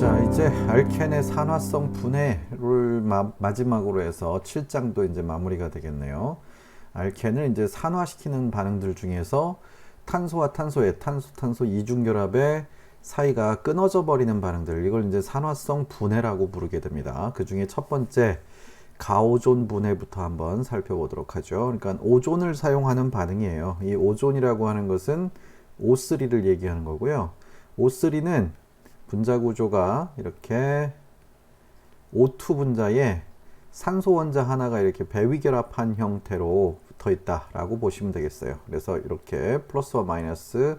자, 이제 알켄의 산화성 분해를 마지막으로 해서 7장도 이제 마무리가 되겠네요. 알켄을 이제 산화시키는 반응들 중에서 탄소와 탄소의 탄소 이중결합의 사이가 끊어져 버리는 반응들, 이걸 이제 산화성 분해라고 부르게 됩니다. 그 중에 첫 번째 가오존 분해부터 한번 살펴보도록 하죠. 그러니까 오존을 사용하는 반응이에요. 이 오존이라고 하는 것은 O3를 얘기하는 거고요. O3는 분자 구조가 이렇게 O2 분자에 산소 원자 하나가 이렇게 배위결합한 형태로 붙어 있다라고 보시면 되겠어요. 그래서 이렇게 플러스와 마이너스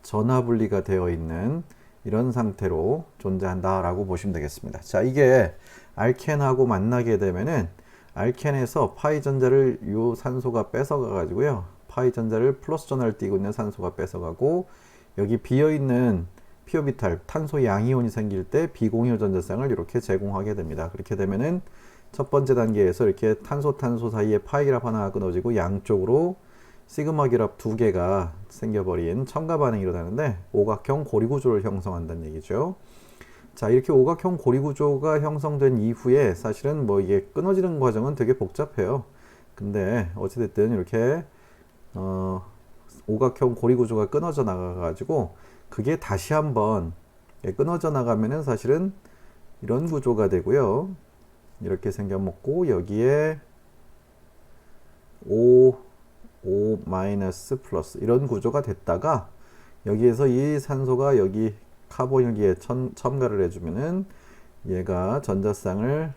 전화분리가 되어 있는 이런 상태로 존재한다라고 보시면 되겠습니다. 자, 이게 알켄하고 만나게 되면은 알켄에서 파이 전자를 요 산소가 뺏어가 가지고요, 파이 전자를 플러스 전화를 띄고 있는 산소가 뺏어가고, 여기 비어있는 피오비탈 탄소 양이온이 생길 때 비공유 전자쌍을 이렇게 제공하게 됩니다. 그렇게 되면은 첫 번째 단계에서 이렇게 탄소 사이에 파이 결합 하나가 끊어지고 양쪽으로 시그마 결합 두 개가 생겨버린 첨가 반응이 일어나는데 오각형 고리 구조를 형성한다는 얘기죠. 자, 이렇게 오각형 고리 구조가 형성된 이후에 사실은 뭐 이게 끊어지는 과정은 되게 복잡해요. 근데 어찌됐든 이렇게 오각형 고리 구조가 끊어져 나가가지고 그게 다시 한번 끊어져 나가면은 사실은 이런 구조가 되고요. 이렇게 생겨먹고 여기에 O 마이너스 플러스 이런 구조가 됐다가 여기에서 이 산소가 여기 카본 여기에 첨가를 해주면은 얘가 전자쌍을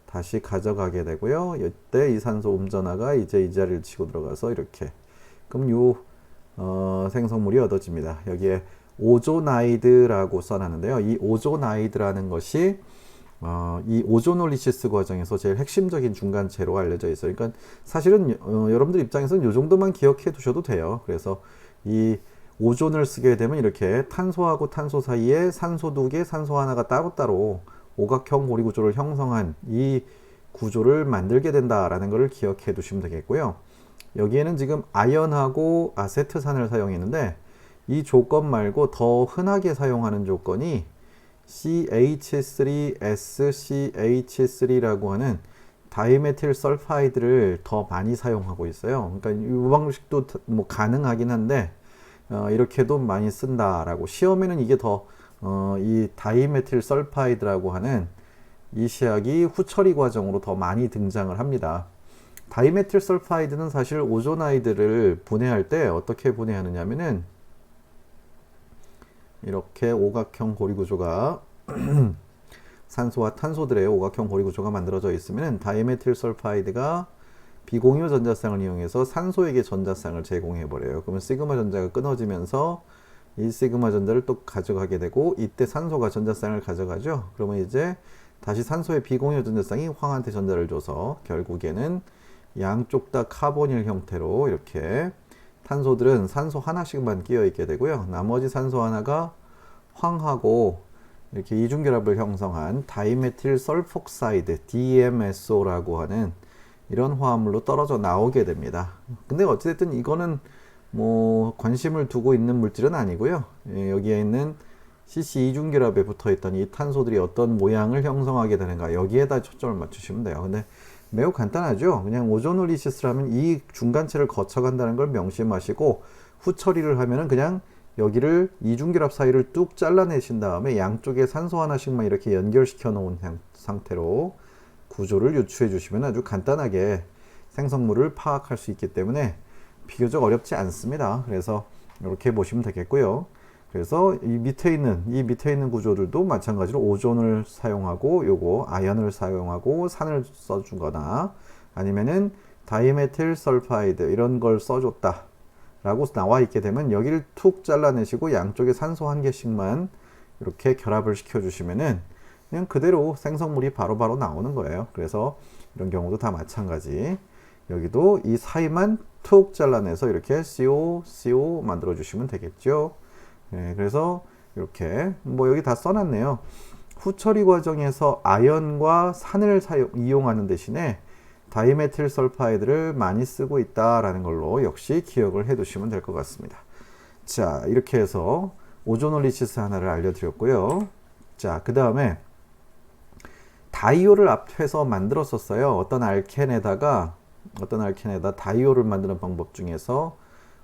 다시 가져가게 되고요. 이때 이 산소 음전하가 이제 이 자리를 치고 들어가서 이렇게, 그럼 요 생성물이 얻어집니다. 여기에 오조나이드라고 써놨는데요. 이 오조나이드라는 것이 이 오조놀리시스 과정에서 제일 핵심적인 중간체로 알려져 있어요. 그러니까 사실은 여러분들 입장에서는 이 정도만 기억해 두셔도 돼요. 그래서 이 오존을 쓰게 되면 이렇게 탄소하고 탄소 사이에 산소 두 개, 산소 하나가 따로따로 오각형 고리 구조를 형성한 이 구조를 만들게 된다라는 것을 기억해 두시면 되겠고요. 여기에는 지금 아연하고 아세트산을 사용했는데 이 조건 말고 더 흔하게 사용하는 조건이 CH3SCH3라고 하는 다이메틸 설파이드를 더 많이 사용하고 있어요. 그러니까 이 방식도 뭐 가능하긴 한데 이렇게도 많이 쓴다라고, 시험에는 이게 더 이 다이메틸 설파이드라고 하는 이 시약이 후처리 과정으로 더 많이 등장을 합니다. 다이메틸 설파이드는 사실 오조나이드를 분해할 때 어떻게 분해하느냐면은 이렇게 오각형 고리 구조가 산소와 탄소들의 오각형 고리 구조가 만들어져 있으면 다이메틸 설파이드가 비공유 전자쌍을 이용해서 산소에게 전자쌍을 제공해 버려요. 그러면 시그마 전자가 끊어지면서 이 시그마 전자를 또 가져가게 되고, 이때 산소가 전자쌍을 가져가죠. 그러면 이제 다시 산소의 비공유 전자쌍이 황한테 전자를 줘서 결국에는 양쪽 다 카보닐 형태로 이렇게 탄소들은 산소 하나씩만 끼어 있게 되고요. 나머지 산소 하나가 황하고 이렇게 이중결합을 형성한 다이메틸 설폭사이드 DMSO라고 하는 이런 화합물로 떨어져 나오게 됩니다. 근데 어찌됐든 이거는 뭐 관심을 두고 있는 물질은 아니고요. 여기에 있는 CC 이중결합에 붙어있던 이 탄소들이 어떤 모양을 형성하게 되는가, 여기에다 초점을 맞추시면 돼요. 근데 매우 간단하죠. 그냥 오조놀리시스라면 이 중간체를 거쳐간다는 걸 명심하시고 후처리를 하면은 그냥 여기를 이중결합 사이를 뚝 잘라내신 다음에 양쪽에 산소 하나씩만 이렇게 연결시켜 놓은 상태로 구조를 유추해 주시면 아주 간단하게 생성물을 파악할 수 있기 때문에 비교적 어렵지 않습니다. 그래서 이렇게 보시면 되겠고요. 그래서 이 밑에 있는 구조들도 마찬가지로 오존을 사용하고 요거 아연을 사용하고 산을 써주거나 아니면은 다이메틸 설파이드 이런 걸 써줬다 라고 나와 있게 되면 여기를 툭 잘라내시고 양쪽에 산소 한 개씩만 이렇게 결합을 시켜 주시면은 그냥 그대로 생성물이 바로바로 나오는 거예요. 그래서 이런 경우도 다 마찬가지, 여기도 이 사이만 툭 잘라내서 이렇게 CO 만들어 주시면 되겠죠. 네, 그래서 이렇게 뭐 여기 다 써놨네요. 후처리 과정에서 아연과 산을 이용하는 대신에 다이메틸 설파이드를 많이 쓰고 있다라는 걸로 역시 기억을 해 두시면 될 것 같습니다. 자, 이렇게 해서 오조놀리시스 하나를 알려드렸고요. 자, 그 다음에 다이올을 앞에서 만들었었어요. 어떤 알켄에다 다이올을 만드는 방법 중에서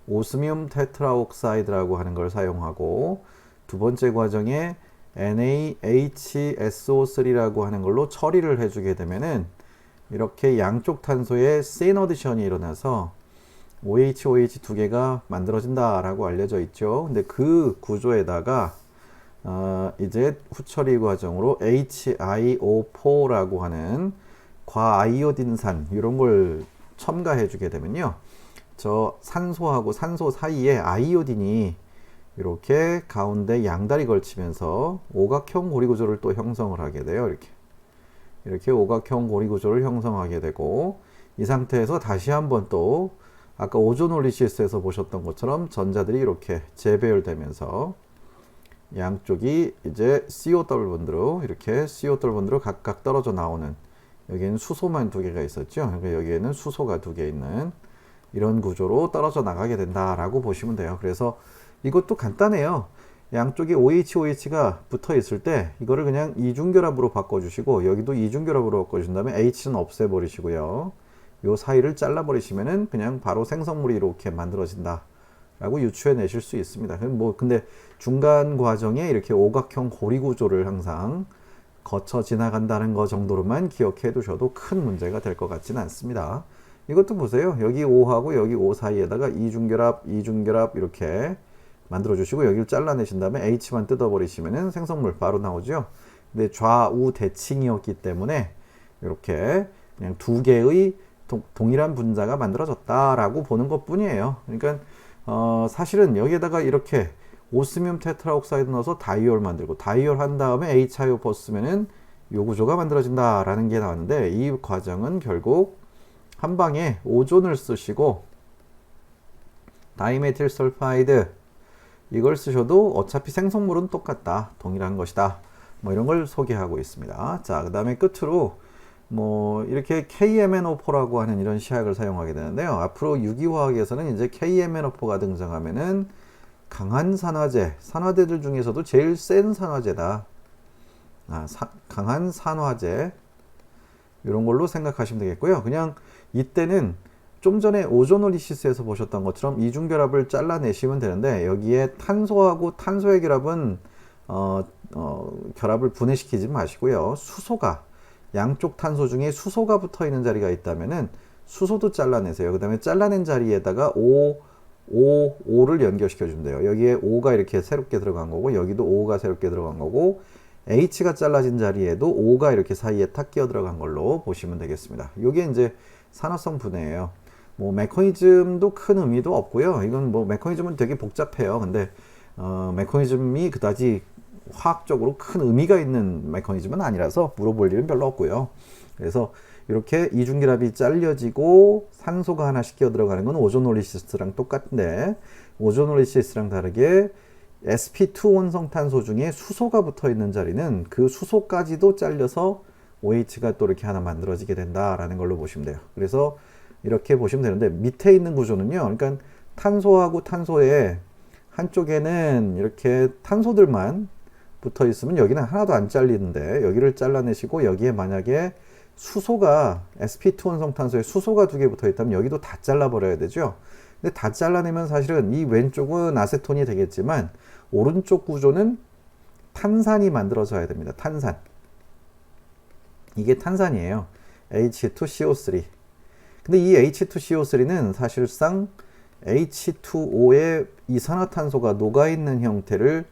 오스뮴 테트라옥사이드라고 하는 걸 사용하고, 두 번째 과정에 NaHSO3라고 하는 걸로 처리를 해주게 되면은 이렇게 양쪽 탄소에 세너디션이 일어나서 OH 두 개가 만들어진다라고 알려져 있죠. 근데 그 구조에다가 이제 후처리 과정으로 HiO4라고 하는 과아이오딘산 이런 걸 첨가해 주게 되면요, 저 산소하고 산소 사이에 아이오딘이 이렇게 가운데 양다리 걸치면서 오각형 고리 구조를 또 형성을 하게 돼요. 이렇게 오각형 고리 구조를 형성하게 되고, 이 상태에서 다시 한번 또 아까 오존올리시스에서 보셨던 것처럼 전자들이 이렇게 재배열되면서 양쪽이 이제 CO 더블 본드로, 이렇게 CO 더블 본드로 각각 떨어져 나오는, 여기에는 수소만 두 개가 있었죠. 그러니까 여기에는 수소가 두 개 있는 이런 구조로 떨어져 나가게 된다라고 보시면 돼요. 그래서 이것도 간단해요. 양쪽에 OH가 붙어 있을 때 이거를 그냥 이중결합으로 바꿔주시고, 여기도 이중결합으로 바꿔주신 다음에 H는 없애버리시고요, 요 사이를 잘라버리시면은 그냥 바로 생성물이 이렇게 만들어진다 라고 유추해 내실 수 있습니다. 근데 중간 과정에 이렇게 오각형 고리 구조를 항상 거쳐 지나간다는 거 정도로만 기억해 두셔도 큰 문제가 될 것 같지는 않습니다. 이것도 보세요. 여기 O하고 여기 O 사이에다가 이중결합 이렇게 만들어 주시고, 여기를 잘라내신 다음에 H만 뜯어버리시면은 생성물 바로 나오죠. 근데 좌우 대칭이었기 때문에 이렇게 그냥 두 개의 동일한 분자가 만들어졌다라고 보는 것 뿐이에요. 그러니까 사실은 여기에다가 이렇게 오스뮴 테트라옥사이드 넣어서 다이올 만들고, 다이올 한 다음에 HiO4 쓰면은 요 구조가 만들어진다라는 게 나왔는데, 이 과정은 결국 한 방에 오존을 쓰시고 다이메틸 설파이드 이걸 쓰셔도 어차피 생성물은 똑같다, 동일한 것이다, 뭐 이런 걸 소개하고 있습니다. 자, 그 다음에 끝으로 뭐 이렇게 KMnO4라고 하는 이런 시약을 사용하게 되는데요. 앞으로 유기화학에서는 이제 KMnO4가 등장하면은 강한 산화제들 중에서도 제일 센 산화제다. 강한 산화제 이런 걸로 생각하시면 되겠고요. 그냥 이때는 좀 전에 오존올리시스에서 보셨던 것처럼 이중결합을 잘라내시면 되는데, 여기에 탄소하고 탄소의 결합은 결합을 분해시키지 마시고요, 수소가, 양쪽 탄소 중에 수소가 붙어 있는 자리가 있다면은 수소도 잘라내세요. 그 다음에 잘라낸 자리에다가 O를 연결시켜 주면 돼요. 여기에 O가 이렇게 새롭게 들어간 거고, 여기도 O가 새롭게 들어간 거고, H가 잘라진 자리에도 O가 이렇게 사이에 탁 끼어 들어간 걸로 보시면 되겠습니다. 이게 이제 산화성 분해예요. 뭐 메커니즘도 큰 의미도 없고요. 이건 뭐 메커니즘은 되게 복잡해요. 근데 메커니즘이 그다지 화학적으로 큰 의미가 있는 메커니즘은 아니라서 물어볼 일은 별로 없고요. 그래서 이렇게 이중결합이 잘려지고 산소가 하나씩 끼어 들어가는 건 오존올리시스랑 똑같은데, 오존올리시스랑 다르게 sp2 원성탄소 중에 수소가 붙어 있는 자리는 그 수소까지도 잘려서 OH가 또 이렇게 하나 만들어지게 된다라는 걸로 보시면 돼요. 그래서 이렇게 보시면 되는데, 밑에 있는 구조는요, 그러니까 탄소하고 탄소에 한쪽에는 이렇게 탄소들만 붙어 있으면 여기는 하나도 안 잘리는데, 여기를 잘라내시고 여기에 만약에 수소가 sp2 원성탄소에 수소가 두 개 붙어 있다면 여기도 다 잘라버려야 되죠. 근데 다 잘라내면 사실은 이 왼쪽은 아세톤이 되겠지만 오른쪽 구조는 탄산이 만들어져야 됩니다. 탄산. 이게 탄산이에요. H2CO3. 근데 이 H2CO3는 사실상 H2O에 이산화탄소가 녹아있는 형태를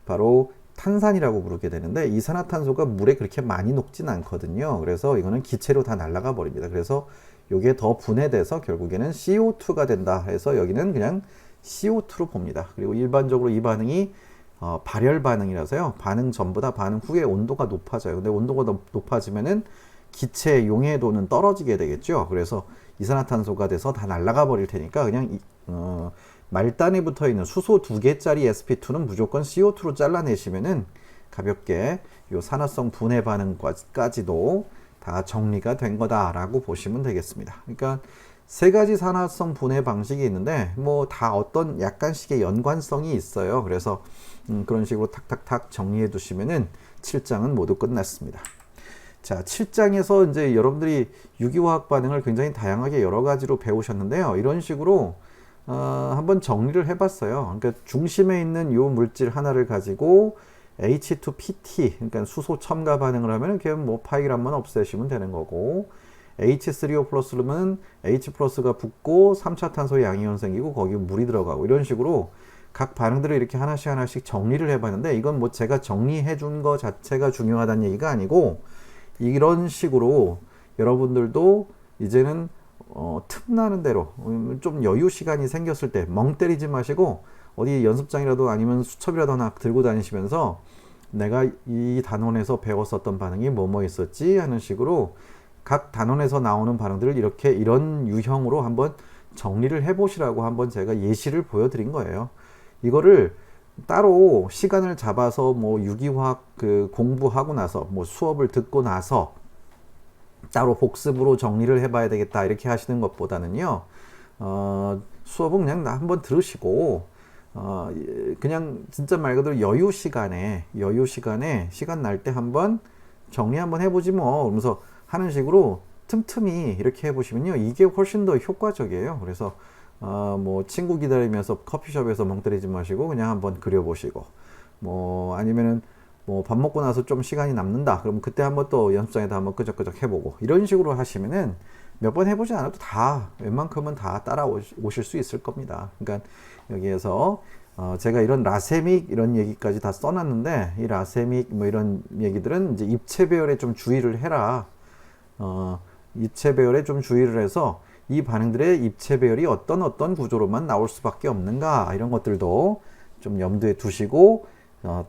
바로 탄산이라고 부르게 되는데, 이산화탄소가 물에 그렇게 많이 녹진 않거든요. 그래서 이거는 기체로 다 날아가 버립니다. 그래서 이게 더 분해돼서 결국에는 CO2가 된다 해서 여기는 그냥 CO2로 봅니다. 그리고 일반적으로 이 반응이 발열 반응이라서요, 반응 전보다 반응 후에 온도가 높아져요. 근데 온도가 높아지면은 기체 용해도는 떨어지게 되겠죠. 그래서 이산화탄소가 돼서 다 날아가 버릴 테니까 그냥 말단에 붙어 있는 수소 2개짜리 sp2는 무조건 CO2로 잘라내시면은 가볍게 요 산화성 분해 반응까지도 다 정리가 된 거다라고 보시면 되겠습니다. 그러니까 세 가지 산화성 분해 방식이 있는데 뭐 다 어떤 약간씩의 연관성이 있어요. 그래서 그런 식으로 탁탁탁 정리해 두시면은 7장은 모두 끝났습니다. 자, 7장에서 이제 여러분들이 유기화학 반응을 굉장히 다양하게 여러 가지로 배우셨는데요. 이런 식으로 한번 정리를 해봤어요. 그러니까 중심에 있는 요 물질 하나를 가지고 H2PT, 그러니까 수소 첨가 반응을 하면 그냥 뭐 파이람만 없애시면 되는 거고, H3O 플러스는 H 플러스가 붙고 3차 탄소 양이온 생기고 거기 물이 들어가고, 이런 식으로 각 반응들을 이렇게 하나씩 정리를 해봤는데, 이건 뭐 제가 정리해 준 거 자체가 중요하다는 얘기가 아니고, 이런 식으로 여러분들도 이제는 틈나는 대로 좀 여유 시간이 생겼을 때 멍 때리지 마시고 어디 연습장이라도 아니면 수첩이라도 하나 들고 다니시면서 내가 이 단원에서 배웠었던 반응이 뭐뭐 있었지 하는 식으로 각 단원에서 나오는 반응들을 이렇게 이런 유형으로 한번 정리를 해 보시라고 한번 제가 예시를 보여드린 거예요. 이거를 따로 시간을 잡아서 뭐 유기화학 그 공부하고 나서 뭐 수업을 듣고 나서 따로 복습으로 정리를 해봐야 되겠다 이렇게 하시는 것보다는요, 수업은 그냥 한번 들으시고 그냥 진짜 말 그대로 여유 시간에 시간 날 때 한번 정리 한번 해보지 뭐 그러면서 하는 식으로 틈틈이 이렇게 해보시면요, 이게 훨씬 더 효과적이에요. 그래서 뭐 친구 기다리면서 커피숍에서 멍 때리지 마시고 그냥 한번 그려보시고, 뭐 아니면은 뭐 밥 먹고 나서 좀 시간이 남는다 그럼 그때 한번 또 연습장에다 한번 끄적끄적 해보고, 이런 식으로 하시면은 몇 번 해보지 않아도 다 웬만큼은 다 따라오실 수 있을 겁니다. 그러니까 여기에서 제가 이런 라세믹 이런 얘기까지 다 써놨는데, 이 라세믹 뭐 이런 얘기들은 이제 입체 배열에 좀 주의를 해라. 입체 배열에 좀 주의를 해서 이 반응들의 입체 배열이 어떤 구조로만 나올 수밖에 없는가, 이런 것들도 좀 염두에 두시고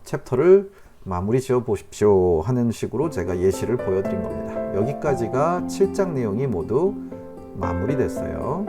챕터를 마무리 지어 보십시오 하는 식으로 제가 예시를 보여드린 겁니다. 여기까지가 7장 내용이 모두 마무리됐어요.